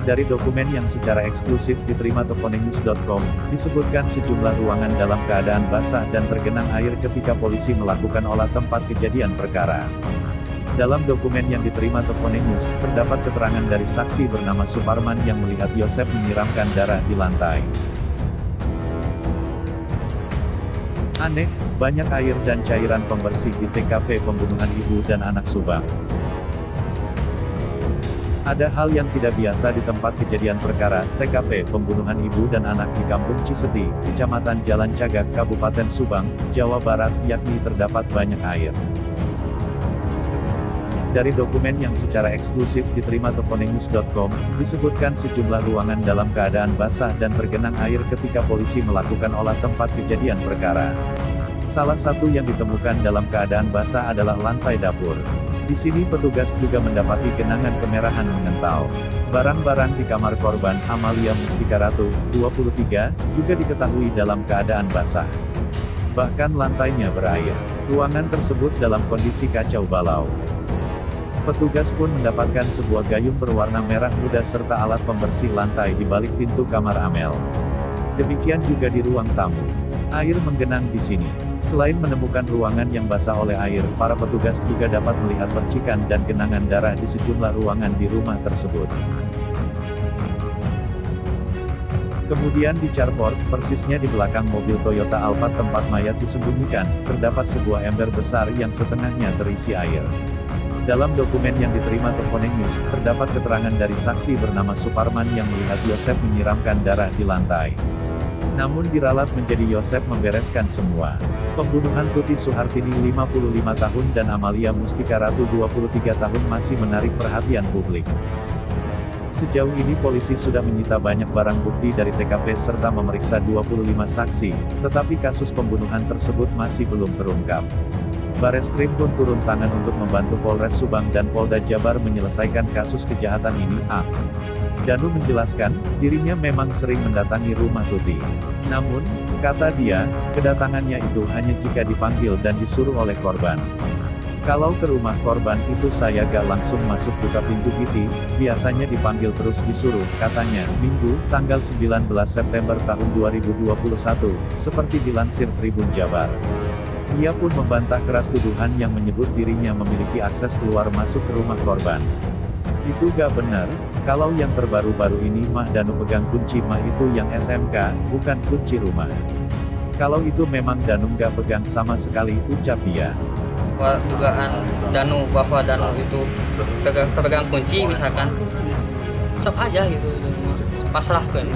Dari dokumen yang secara eksklusif diterima toponews.com, disebutkan sejumlah ruangan dalam keadaan basah dan tergenang air ketika polisi melakukan olah tempat kejadian perkara. Dalam dokumen yang diterima Toponews, terdapat keterangan dari saksi bernama Suparman yang melihat Yosep menyiramkan darah di lantai. Aneh, banyak air dan cairan pembersih di TKP pembunuhan ibu dan anak Subang. Ada hal yang tidak biasa di tempat kejadian perkara, TKP pembunuhan ibu dan anak di Kampung Ciseti, Kecamatan Jalan Cagak, Kabupaten Subang, Jawa Barat, yakni terdapat banyak air. Dari dokumen yang secara eksklusif diterima toponews.com, disebutkan sejumlah ruangan dalam keadaan basah dan tergenang air ketika polisi melakukan olah tempat kejadian perkara. Salah satu yang ditemukan dalam keadaan basah adalah lantai dapur. Di sini petugas juga mendapati genangan kemerahan mengental. Barang-barang di kamar korban, Amalia Mustika Ratu, 23, juga diketahui dalam keadaan basah. Bahkan lantainya berair. Ruangan tersebut dalam kondisi kacau balau. Petugas pun mendapatkan sebuah gayung berwarna merah muda serta alat pembersih lantai di balik pintu kamar Amel. Demikian juga di ruang tamu. Air menggenang di sini. Selain menemukan ruangan yang basah oleh air, para petugas juga dapat melihat percikan dan genangan darah di sejumlah ruangan di rumah tersebut. Kemudian di carport, persisnya di belakang mobil Toyota Alphard tempat mayat disembunyikan, terdapat sebuah ember besar yang setengahnya terisi air. Dalam dokumen yang diterima Toponews, terdapat keterangan dari saksi bernama Suparman yang melihat Yosep menyiramkan darah di lantai. Namun diralat menjadi Yosep membereskan semua. Pembunuhan Tuti Suhartini 55 tahun dan Amalia Mustika Ratu 23 tahun masih menarik perhatian publik. Sejauh ini polisi sudah menyita banyak barang bukti dari TKP serta memeriksa 25 saksi, tetapi kasus pembunuhan tersebut masih belum terungkap. Bareskrim pun turun tangan untuk membantu Polres Subang dan Polda Jabar menyelesaikan kasus kejahatan ini. Danu menjelaskan, dirinya memang sering mendatangi rumah Tuti. Namun, kata dia, kedatangannya itu hanya jika dipanggil dan disuruh oleh korban. Kalau ke rumah korban itu saya gak langsung masuk buka pintu gitu, biasanya dipanggil terus disuruh, katanya, Minggu, tanggal 19 September tahun 2021, seperti dilansir Tribun Jabar. Ia pun membantah keras tuduhan yang menyebut dirinya memiliki akses keluar masuk ke rumah korban. Itu gak benar, kalau yang terbaru-baru ini mah Danu pegang kunci mah itu yang SMK, bukan kunci rumah. Kalau itu memang Danu gak pegang sama sekali, ucap dia. Dugaan Danu bahwa Danu itu pegang kunci misalkan, sok aja gitu, pasrahkan.